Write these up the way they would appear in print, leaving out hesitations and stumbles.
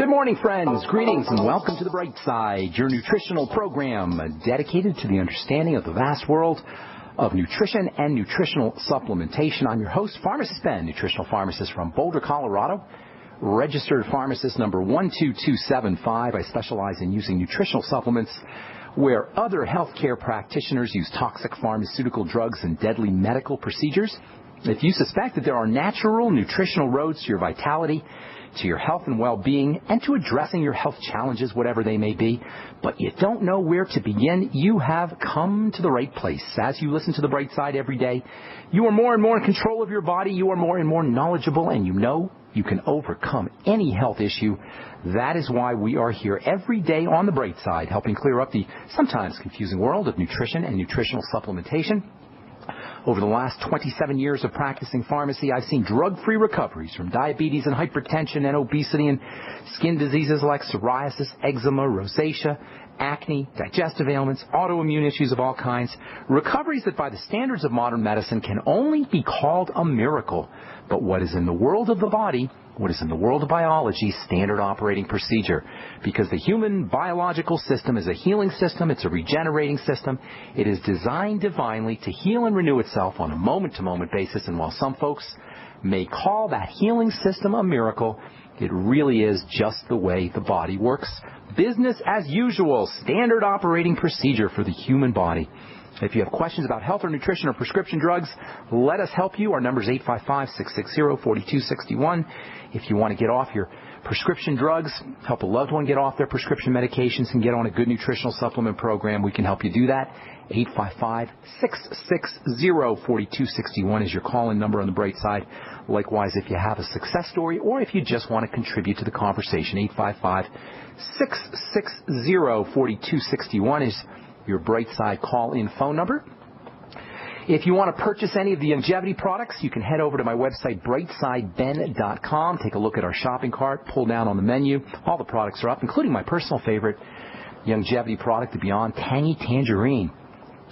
Good morning, friends. Greetings and welcome to the Brightside, your nutritional program dedicated to the understanding of the vast world of nutrition and nutritional supplementation. I'm your host, Pharmacist Ben, nutritional pharmacist from Boulder, Colorado, registered pharmacist number 12275. I specialize in using nutritional supplements where other healthcare practitioners use toxic pharmaceutical drugs and deadly medical procedures. If you suspect that there are natural nutritional roads to your vitality, to your health and well-being, and to addressing your health challenges, whatever they may be, but you don't know where to begin, you have come to the right place. As you listen to the Bright Side every day, you are more and more in control of your body, you are more and more knowledgeable, and you know you can overcome any health issue. That is why we are here every day on the Bright Side, helping clear up the sometimes confusing world of nutrition and nutritional supplementation. Over the last 27 years of practicing pharmacy, I've seen drug-free recoveries from diabetes and hypertension and obesity and skin diseases like psoriasis, eczema, rosacea, acne, digestive ailments, autoimmune issues of all kinds. Recoveries that by the standards of modern medicine can only be called a miracle. But what is in the world of the body, what is in the world of biology, standard operating procedure. Because the human biological system is a healing system, it's a regenerating system. It is designed divinely to heal and renew itself on a moment-to-moment basis. And while some folks may call that healing system a miracle, it really is just the way the body works. Business as usual, standard operating procedure for the human body. If you have questions about health or nutrition or prescription drugs, let us help you. Our number is 855-660-4261. If you want to get off your prescription drugs, help a loved one get off their prescription medications and get on a good nutritional supplement program, we can help you do that. 855-660-4261 is your call-in number on the Bright Side. Likewise, if you have a success story or if you just want to contribute to the conversation, 855-660-4261 is your Brightside call-in phone number. If you want to purchase any of the longevity products, you can head over to my website, brightsideben.com. Take a look at our shopping cart, pull down on the menu. All the products are up, including my personal favorite longevity product, the Beyond Tangy Tangerine.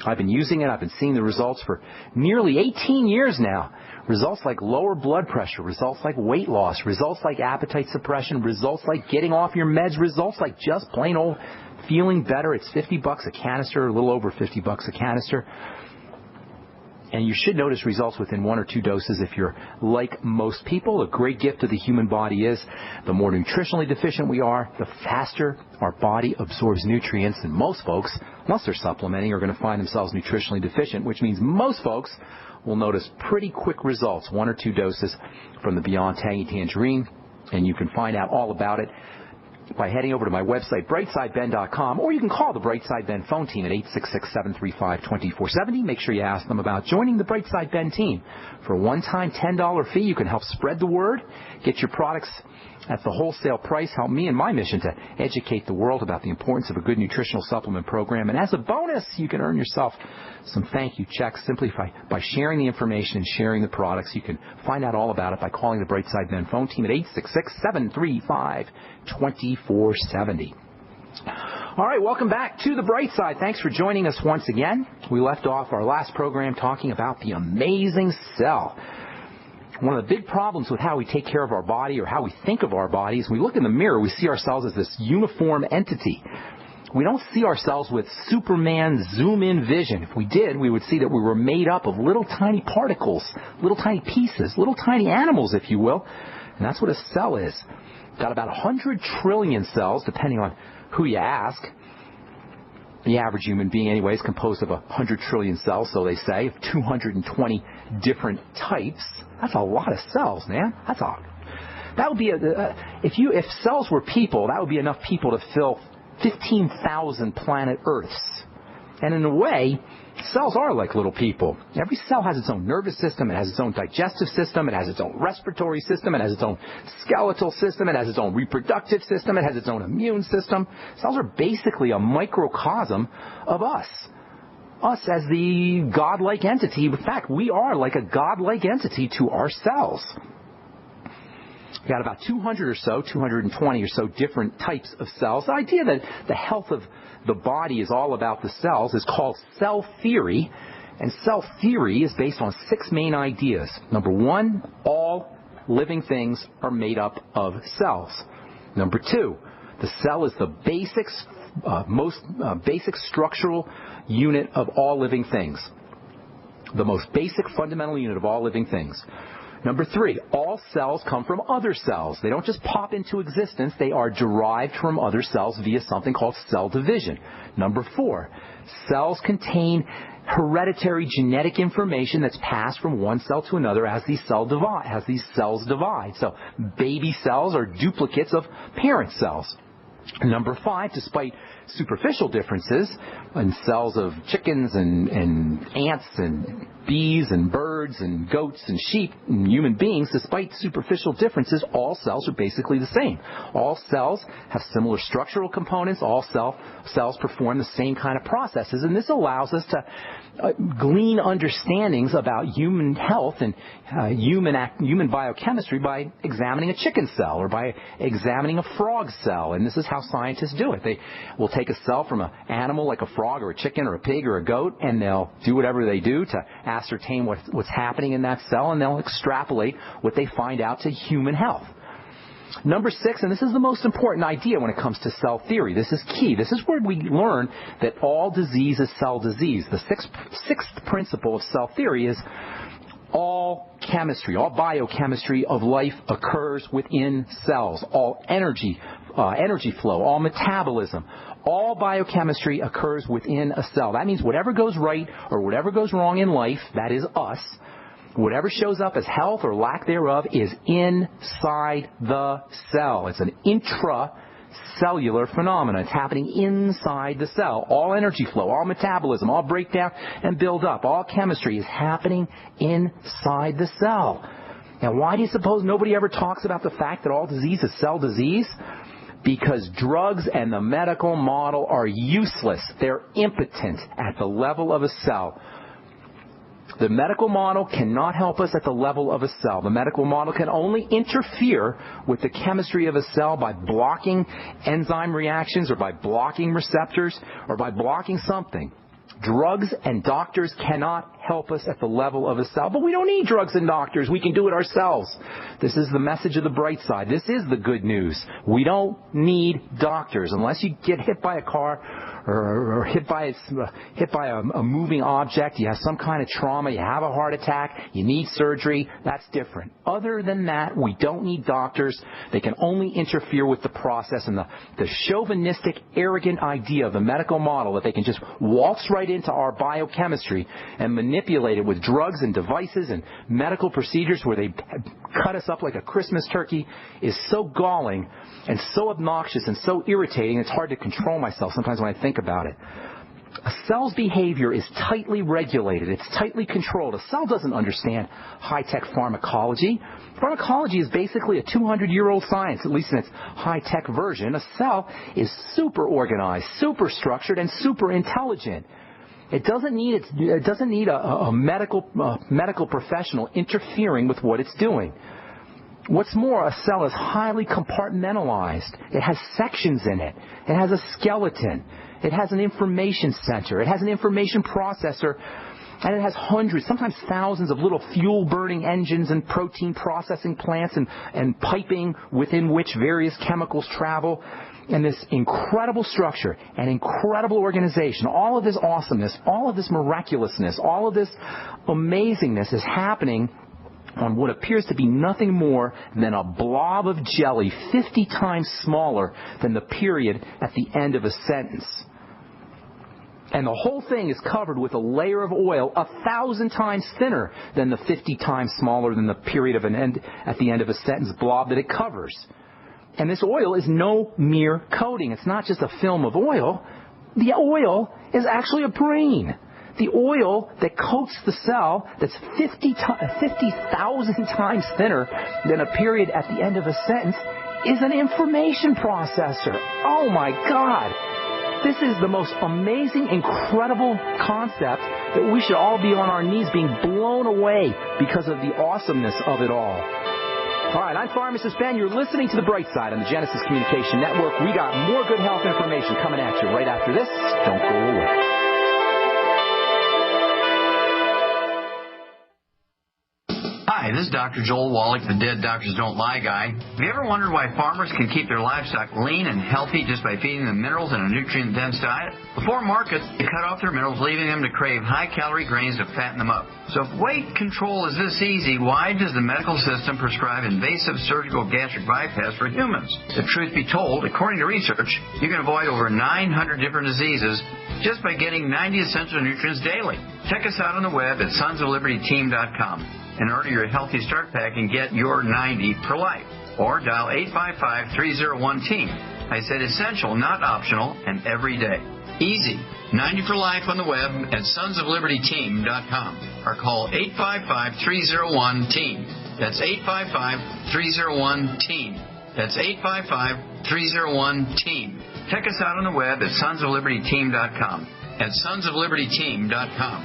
I've been using it. I've been seeing the results for nearly 18 years now. Results like lower blood pressure, results like weight loss, results like appetite suppression, results like getting off your meds, results like just plain old feeling better. It's $50 a canister, a little over $50 a canister. And you should notice results within 1 or 2 doses if you're like most people. A great gift to the human body is the more nutritionally deficient we are, the faster our body absorbs nutrients. And most folks, unless they're supplementing, are going to find themselves nutritionally deficient, which means most folks will notice pretty quick results, 1 or 2 doses from the Beyond Tangy Tangerine. And you can find out all about it by heading over to my website, brightsideben.com, or you can call the Brightside Ben phone team at 866-735-2470. Make sure you ask them about joining the Brightside Ben team. For a one-time $10 fee, you can help spread the word, get your products at the wholesale price, help me in my mission to educate the world about the importance of a good nutritional supplement program. And as a bonus, you can earn yourself some thank you checks simply by sharing the information and sharing the products. You can find out all about it by calling the Brightside Ben phone team at 866-735-2470. All right, welcome back to the Bright Side. Thanks for joining us once again. We left off our last program talking about the amazing cell. One of the big problems with how we take care of our body or how we think of our bodies, when we look in the mirror, we see ourselves as this uniform entity. We don't see ourselves with Superman zoom-in vision. If we did, we would see that we were made up of little tiny particles, little tiny pieces, little tiny animals, if you will. And that's what a cell is. Got about 100 trillion cells, depending on who you ask. The average human being, anyway, is composed of 100 trillion cells, so they say, of 220 different types. That's a lot of cells, man. That would be if cells were people, that would be enough people to fill 15,000 planet Earths. And in a way, cells are like little people. Every cell has its own nervous system, it has its own digestive system, it has its own respiratory system, it has its own skeletal system, it has its own reproductive system, it has its own immune system. Cells are basically a microcosm of us. Us as the godlike entity. In fact, we are like a godlike entity to our cells. We've got about 200 or so, 220 or so different types of cells. The idea that the health of the body is all about the cells is called cell theory. And cell theory is based on 6 main ideas. Number 1, all living things are made up of cells. Number 2, the cell is the most basic structural unit of all living things. The most basic fundamental unit of all living things. Number 3, all cells come from other cells. They don't just pop into existence. They are derived from other cells via something called cell division. Number 4, cells contain hereditary genetic information that's passed from one cell to another as these cells divide. So baby cells are duplicates of parent cells. Number 5, despite superficial differences in cells of chickens and ants and bees and birds and goats and sheep and human beings, despite superficial differences, all cells are basically the same. All cells have similar structural components. All cells perform the same kind of processes, and this allows us to glean understandings about human health and human biochemistry by examining a chicken cell or by examining a frog cell. And this is how scientists do it. They will take a cell from an animal like a frog or a chicken or a pig or a goat, and they'll do whatever they do to ascertain what's happening in that cell, and they'll extrapolate what they find out to human health. Number 6, and this is the most important idea when it comes to cell theory. This is key. This is where we learn that all disease is cell disease. The sixth principle of cell theory is all chemistry, all biochemistry of life occurs within cells. All energy flow, all metabolism, all biochemistry occurs within a cell. That means whatever goes right or whatever goes wrong in life, that is us, whatever shows up as health or lack thereof is inside the cell. It's an intracellular phenomenon. It's happening inside the cell. All energy flow, all metabolism, all breakdown and build up, all chemistry is happening inside the cell. Now, why do you suppose nobody ever talks about the fact that all disease is cell disease? Because drugs and the medical model are useless. They're impotent at the level of a cell. The medical model cannot help us at the level of a cell. The medical model can only interfere with the chemistry of a cell by blocking enzyme reactions or by blocking receptors or by blocking something. Drugs and doctors cannot help us at the level of a cell. But we don't need drugs and doctors. We can do it ourselves. This is the message of the Brightside. This is the good news. We don't need doctors. Unless you get hit by a car or hit by a moving object, you have some kind of trauma, you have a heart attack, you need surgery, that's different. Other than that, we don't need doctors. They can only interfere with the process, and the chauvinistic, arrogant idea of the medical model that they can just waltz right into our biochemistry and manipulate it with drugs and devices and medical procedures where they cut us up like a Christmas turkey is so galling and so obnoxious and so irritating, it's hard to control myself sometimes when I think about it. A cell's behavior is tightly regulated. It's tightly controlled. A cell doesn't understand high-tech pharmacology. Pharmacology is basically a 200-year-old science, at least in its high-tech version. A cell is super organized, super structured, and super intelligent. It doesn't need a medical professional interfering with what it's doing. What's more, a cell is highly compartmentalized. It has sections in it. It has a skeleton. It has an information center. It has an information processor. And it has hundreds, sometimes thousands of little fuel-burning engines and protein processing plants and piping within which various chemicals travel. And this incredible structure and incredible organization, all of this awesomeness, all of this miraculousness, all of this amazingness is happening on what appears to be nothing more than a blob of jelly 50 times smaller than the period at the end of a sentence. And the whole thing is covered with a layer of oil 1,000 times thinner than the 50 times smaller than the period of an end at the end of a sentence blob that it covers. And this oil is no mere coating. It's not just a film of oil. The oil is actually a brain. The oil that coats the cell that's 50,000 times thinner than a period at the end of a sentence is an information processor. Oh my God. This is the most amazing, incredible concept that we should all be on our knees being blown away because of the awesomeness of it all. All right, I'm Pharmacist Ben. You're listening to The Brightside on the Genesis Communication Network. We got more good health information coming at you right after this. Don't go away. Hi, this is Dr. Joel Wallach, the Dead Doctors Don't Lie guy. Have you ever wondered why farmers can keep their livestock lean and healthy just by feeding them minerals and a nutrient-dense diet? Before market, they cut off their minerals, leaving them to crave high-calorie grains to fatten them up. So if weight control is this easy, why does the medical system prescribe invasive surgical gastric bypass for humans? The truth be told, according to research, you can avoid over 900 different diseases just by getting 90 essential nutrients daily. Check us out on the web at sonsoflibertyteam.com. and order your Healthy Start Pack and get your 90 for life. Or dial 855-301-TEAM. I said essential, not optional, and every day. Easy. 90 for life on the web at sonsoflibertyteam.com. Or call 855-301-TEAM. That's 855-301-TEAM. That's 855-301-TEAM. Check us out on the web at sonsoflibertyteam.com. At sonsoflibertyteam.com.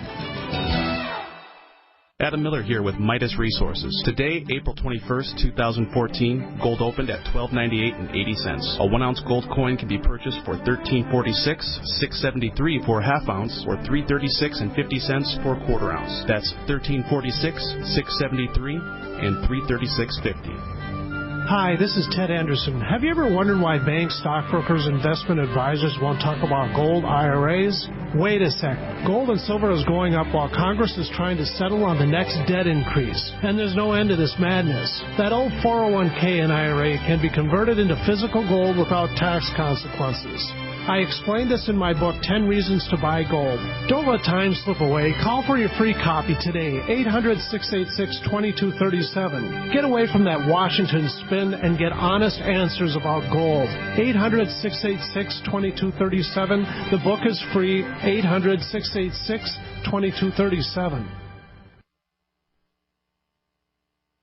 Adam Miller here with Midas Resources. Today, April 21st, 2014, gold opened at $12.98 A 1 ounce gold coin can be purchased for $13.46, $6.73 for a half ounce, or $3.36.50 for a quarter ounce. That's $13.46, $6.73, and $3.36.50. Hi, this is Ted Anderson. Have you ever wondered why banks, stockbrokers, investment advisors won't talk about gold IRAs? Wait a sec. Gold and silver is going up while Congress is trying to settle on the next debt increase. And there's no end to this madness. That old 401k and IRA can be converted into physical gold without tax consequences. I explained this in my book, 10 Reasons to Buy Gold. Don't let time slip away. Call for your free copy today, 800-686-2237. Get away from that Washington spin and get honest answers about gold. 800-686-2237. The book is free, 800-686-2237.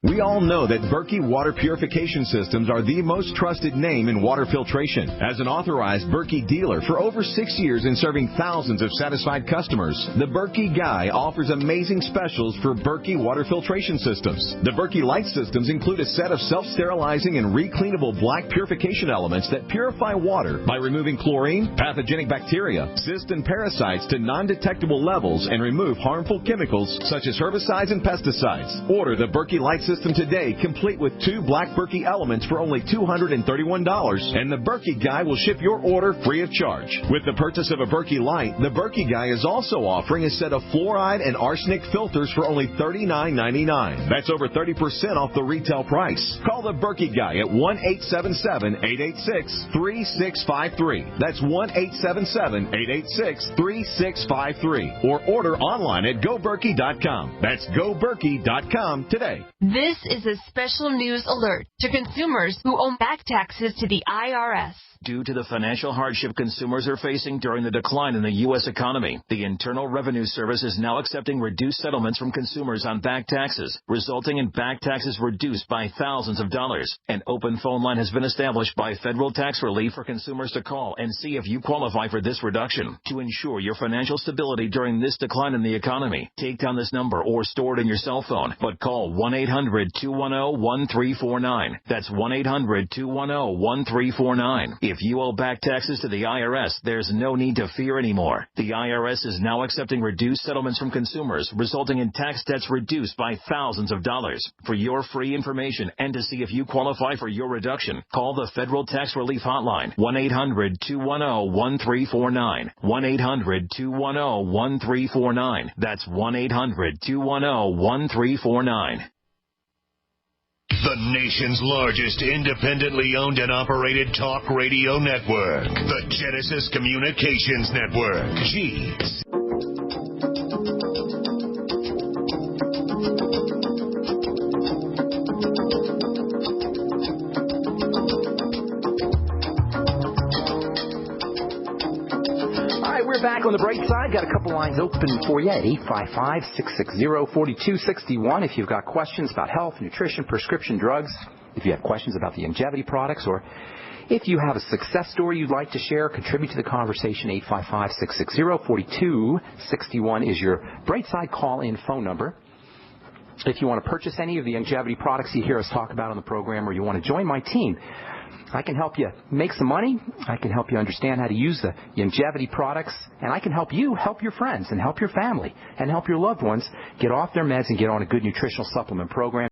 We all know that Berkey Water Purification Systems are the most trusted name in water filtration. As an authorized Berkey dealer for over 6 years and serving thousands of satisfied customers, the Berkey Guy offers amazing specials for Berkey Water Filtration Systems. The Berkey Light Systems include a set of self-sterilizing and recleanable black purification elements that purify water by removing chlorine, pathogenic bacteria, cysts, and parasites to non-detectable levels and remove harmful chemicals such as herbicides and pesticides. Order the Berkey Light System today, complete with 2 black Berkey elements for only $231, and the Berkey Guy will ship your order free of charge. With the purchase of a Berkey Light, the Berkey Guy is also offering a set of fluoride and arsenic filters for only $39.99. That's over 30% off the retail price. Call the Berkey Guy at 1-877-886-3653. That's 1-877-886-3653. Or order online at GoBerkey.com. That's GoBerkey.com today. This is a special news alert to consumers who owe back taxes to the IRS. Due to the financial hardship consumers are facing during the decline in the U.S. economy, the Internal Revenue Service is now accepting reduced settlements from consumers on back taxes, resulting in back taxes reduced by thousands of dollars. An open phone line has been established by Federal Tax Relief for consumers to call and see if you qualify for this reduction. To ensure your financial stability during this decline in the economy, take down this number or store it in your cell phone, but call 1-800-210-1349. That's 1-800-210-1349. If you owe back taxes to the IRS, there's no need to fear anymore. The IRS is now accepting reduced settlements from consumers, resulting in tax debts reduced by thousands of dollars. For your free information and to see if you qualify for your reduction, call the Federal Tax Relief Hotline, 1-800-210-1349. 1-800-210-1349. That's 1-800-210-1349. The nation's largest independently owned and operated talk radio network. The Genesis Communications Network. G's. We're back on the bright side. Got a couple lines open for you at 855-660-4261. If you've got questions about health, nutrition, prescription drugs, if you have questions about the longevity products, or if you have a success story you'd like to share, contribute to the conversation, 855-660-4261 is your bright side call-in phone number. If you want to purchase any of the longevity products you hear us talk about on the program, or you want to join my team, I can help you make some money. I can help you understand how to use the longevity products, and I can help you help your friends and help your family and help your loved ones get off their meds and get on a good nutritional supplement program.